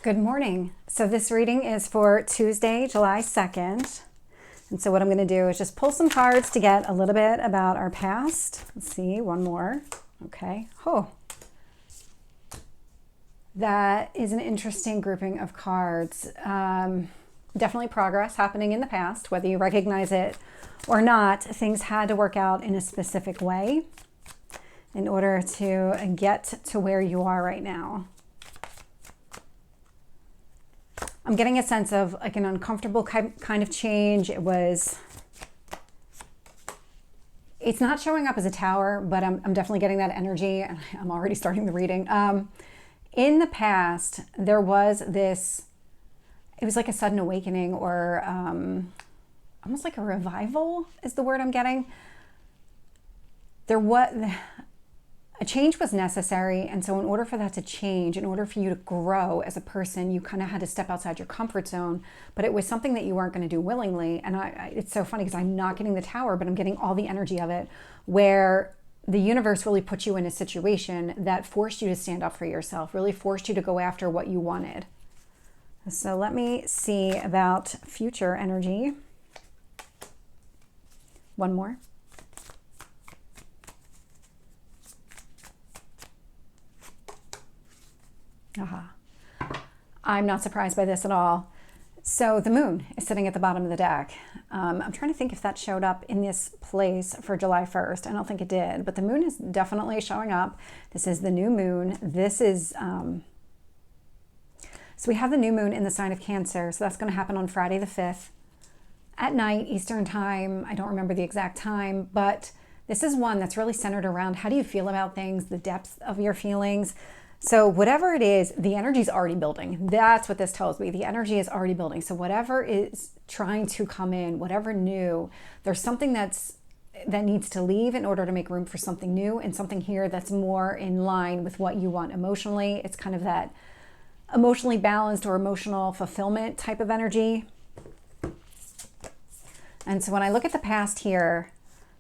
Good morning. So this reading is for Tuesday, July 2nd. And so what I'm going to do is just pull some cards to get a little bit about our past. Let's see, one more. Okay. Oh, that is an interesting grouping of cards. Definitely progress happening in the past, whether you recognize it or not. Things had to work out in a specific way in order to get to where you are right now. I'm getting a sense of like an uncomfortable kind of change. It's not showing up as a tower, but I'm definitely getting that energy. I'm already starting the reading. In the past, there was this, it was like a sudden awakening or almost like a revival is the word I'm getting. A change was necessary, and so in order for that to change, in order for you to grow as a person, you kind of had to step outside your comfort zone, but it was something that you weren't going to do willingly. And it's so funny because I'm not getting the tower, but I'm getting all the energy of it, where the universe really put you in a situation that forced you to stand up for yourself, really forced you to go after what you wanted. So let me see about future energy. One more. I'm not surprised by this at all. So the moon is sitting at the bottom of the deck. I'm trying to think if that showed up in this place for July 1st. I don't think it did, but the moon is definitely showing up. This is the new moon. This is, so we have the new moon in the sign of Cancer. So that's going to happen on Friday the 5th at night, Eastern time. I don't remember the exact time, but this is one that's really centered around how do you feel about things, the depth of your feelings. So whatever it is, the energy is already building. That's what this tells me. The energy is already building. So whatever is trying to come in, whatever new, there's something that needs to leave in order to make room for something new, and something here that's more in line with what you want emotionally. It's kind of that emotionally balanced or emotional fulfillment type of energy. And so when I look at the past here,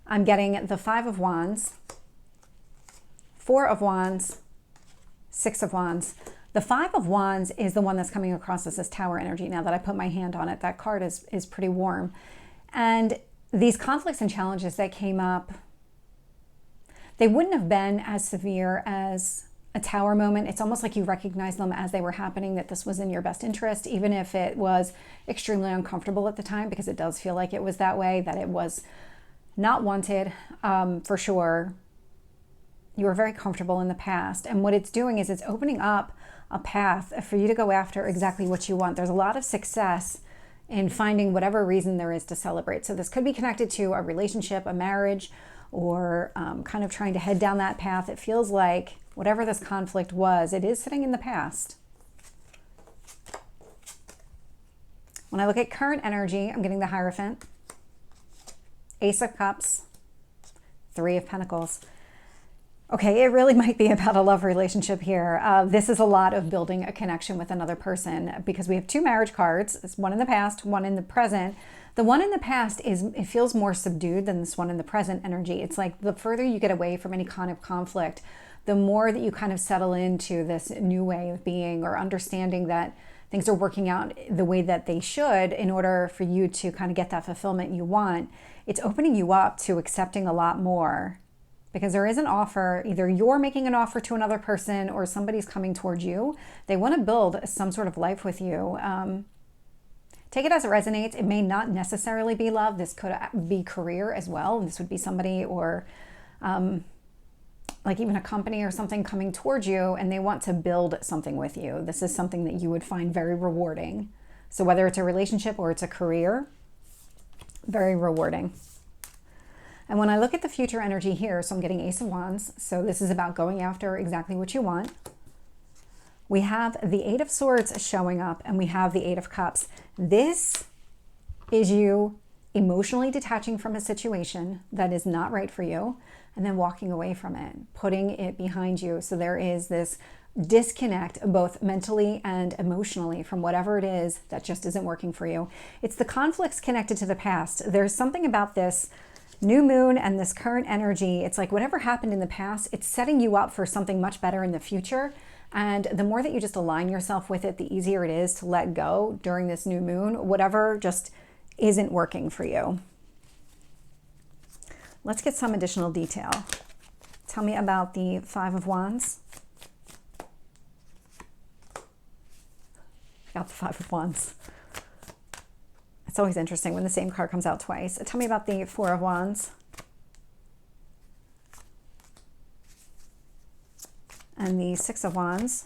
I'm getting the 5 of Wands, 4 of Wands, 6 of Wands. The 5 of Wands is the one that's coming across as this tower energy. Now that I put my hand on it, that card is pretty warm. And these conflicts and challenges that came up, they wouldn't have been as severe as a tower moment. It's almost like you recognize them as they were happening, that this was in your best interest, even if it was extremely uncomfortable at the time, because it does feel like it was that way, that it was not wanted, for sure. You were very comfortable in the past. And what it's doing is it's opening up a path for you to go after exactly what you want. There's a lot of success in finding whatever reason there is to celebrate. So this could be connected to a relationship, a marriage, or kind of trying to head down that path. It feels like whatever this conflict was, it is sitting in the past. When I look at current energy, I'm getting the Hierophant, Ace of Cups, 3 of Pentacles. Okay, it really might be about a love relationship here. This is a lot of building a connection with another person, because we have 2 marriage cards. It's one in the past, one in the present. The one in the past it feels more subdued than this one in the present energy. It's like the further you get away from any kind of conflict, the more that you kind of settle into this new way of being, or understanding that things are working out the way that they should in order for you to kind of get that fulfillment you want. It's opening you up to accepting a lot more. Because there is an offer, either you're making an offer to another person or somebody's coming towards you. They want to build some sort of life with you. Take it as it resonates. It may not necessarily be love. This could be career as well. This would be somebody, or like even a company or something coming towards you, and they want to build something with you. This is something that you would find very rewarding. So whether it's a relationship or it's a career, very rewarding. And when I look at the future energy here, so I'm getting Ace of Wands. So this is about going after exactly what you want. We have the 8 of Swords showing up, and we have the 8 of Cups. This is you emotionally detaching from a situation that is not right for you, and then walking away from it, putting it behind you. So there is this disconnect, both mentally and emotionally, from whatever it is that just isn't working for you. It's the conflicts connected to the past. There's something about this new moon and this current energy. It's like whatever happened in the past, it's setting you up for something much better in the future. And the more that you just align yourself with it, the easier it is to let go during this new moon, whatever just isn't working for you. Let's get some additional detail. Tell me about the Five of Wands. Got the Five of Wands. It's always interesting when the same card comes out twice. Tell me about the Four of Wands. And the Six of Wands.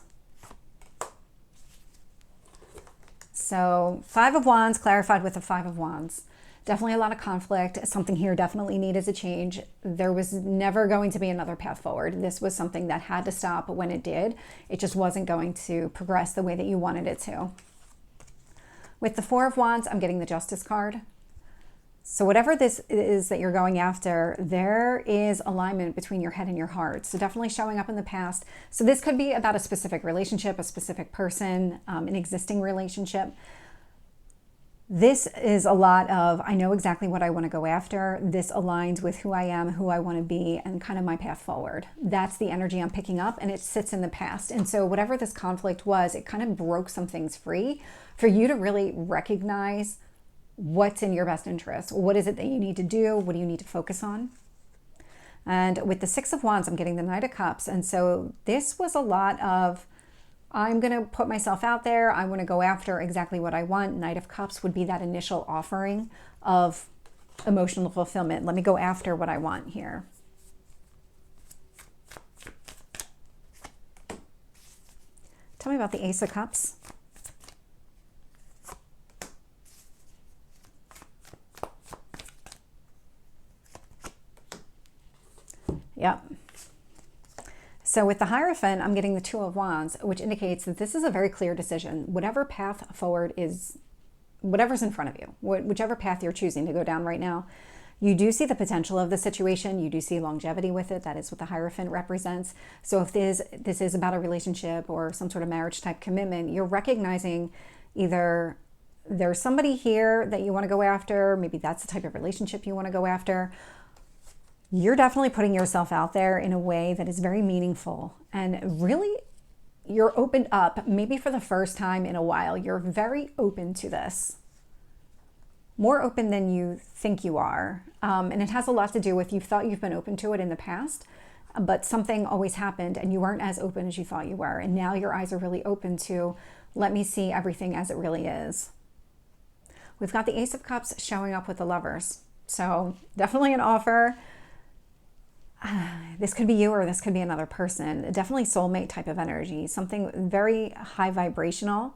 So Five of Wands clarified with the Five of Wands. Definitely a lot of conflict. Something here definitely needed a change. There was never going to be another path forward. This was something that had to stop when it did. It just wasn't going to progress the way that you wanted it to. With the Four of Wands, I'm getting the Justice card. So whatever this is that you're going after, there is alignment between your head and your heart. So definitely showing up in the past. So this could be about a specific relationship, a specific person, an existing relationship. This is a lot of, I know exactly what I want to go after. This aligns with who I am, who I want to be, and kind of my path forward. That's the energy I'm picking up, and it sits in the past. And so whatever this conflict was, it kind of broke some things free for you to really recognize what's in your best interest. What is it that you need to do? What do you need to focus on? And with the Six of Wands, I'm getting the Knight of Cups. And so this was a lot of, I'm going to put myself out there. I want to go after exactly what I want. Knight of Cups would be that initial offering of emotional fulfillment. Let me go after what I want here. Tell me about the Ace of Cups. Yep. So with the Hierophant, I'm getting the Two of Wands, which indicates that this is a very clear decision. Whatever path forward is, whatever's in front of you, whichever path you're choosing to go down right now, you do see the potential of the situation. You do see longevity with it. That is what the Hierophant represents. So if this is about a relationship or some sort of marriage type commitment, you're recognizing either there's somebody here that you want to go after, maybe that's the type of relationship you want to go after. You're definitely putting yourself out there in a way that is very meaningful, and really you're opened up, maybe for the first time in a while. You're very open to this, more open than you think you are. And it has a lot to do with, you thought you've been open to it in the past, but something always happened and you weren't as open as you thought you were. And now your eyes are really open to, let me see everything as it really is. We've got the Ace of Cups showing up with the Lovers. So definitely an offer. This could be you or this could be another person. Definitely soulmate type of energy, something very high vibrational.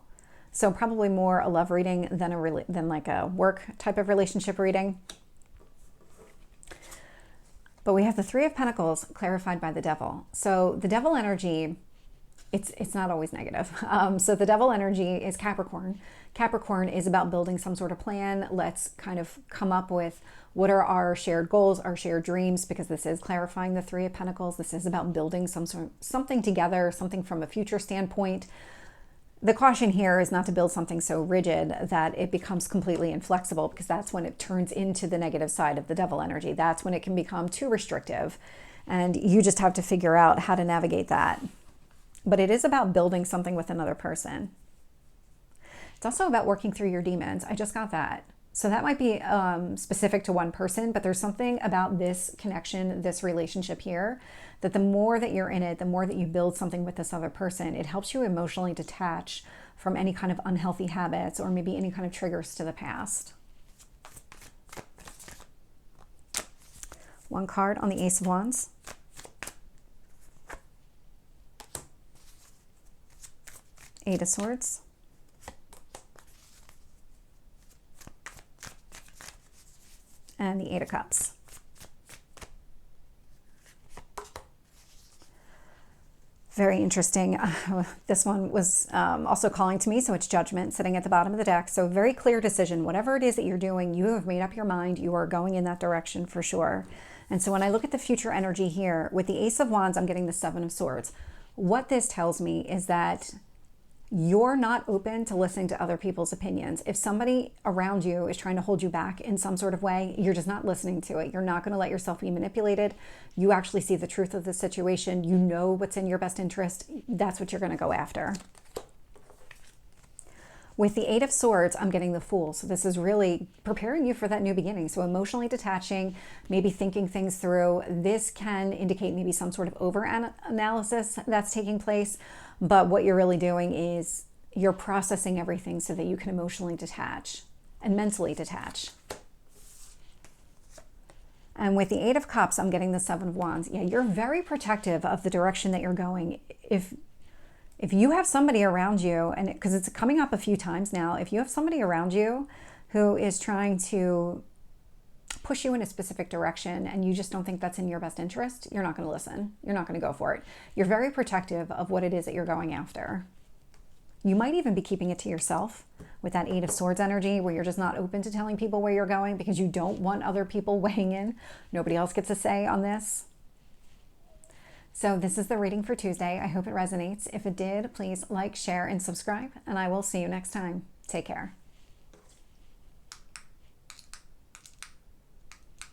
So probably more a love reading than like a work type of relationship reading. But we have the Three of Pentacles clarified by the Devil. So the Devil energy, it's not always negative. So the Devil energy is Capricorn. Capricorn is about building some sort of plan. Let's kind of come up with what are our shared goals, our shared dreams, because this is clarifying the Three of Pentacles. This is about building something together, something from a future standpoint. The caution here is not to build something so rigid that it becomes completely inflexible, because that's when it turns into the negative side of the Devil energy. That's when it can become too restrictive, and you just have to figure out how to navigate that. But it is about building something with another person. It's also about working through your demons. I just got that. So that might be specific to one person, but there's something about this connection, this relationship here, that the more that you're in it, the more that you build something with this other person, it helps you emotionally detach from any kind of unhealthy habits or maybe any kind of triggers to the past. One card on the Ace of Wands. Eight of Swords. And the Eight of Cups. Very interesting. This one was also calling to me, so it's Judgment sitting at the bottom of the deck. So very clear decision. Whatever it is that you're doing, you have made up your mind. You are going in that direction for sure. And so when I look at the future energy here, with the Ace of Wands, I'm getting the Seven of Swords. What this tells me is that You're not open to listening to other people's opinions. If somebody around you is trying to hold you back in some sort of way, you're just not listening to it. You're not going to let yourself be manipulated. You actually see the truth of the situation. You know what's in your best interest. That's what you're going to go after. With the Eight of Swords, I'm getting the Fool. So this is really preparing you for that new beginning. So emotionally detaching, maybe thinking things through. This can indicate maybe some sort of over-analysis that's taking place. But what you're really doing is you're processing everything so that you can emotionally detach and mentally detach. And with the Eight of Cups, I'm getting the Seven of Wands. Yeah, you're very protective of the direction that you're going. If you have somebody around you, and because it's coming up a few times now, if you have somebody around you who is trying to push you in a specific direction and you just don't think that's in your best interest, you're not going to listen. You're not going to go for it. You're very protective of what it is that you're going after. You might even be keeping it to yourself with that Eight of Swords energy, where you're just not open to telling people where you're going because you don't want other people weighing in. Nobody else gets a say on this. So this is the reading for Tuesday. I hope it resonates. If it did, please like, share, and subscribe, and I will see you next time. Take care.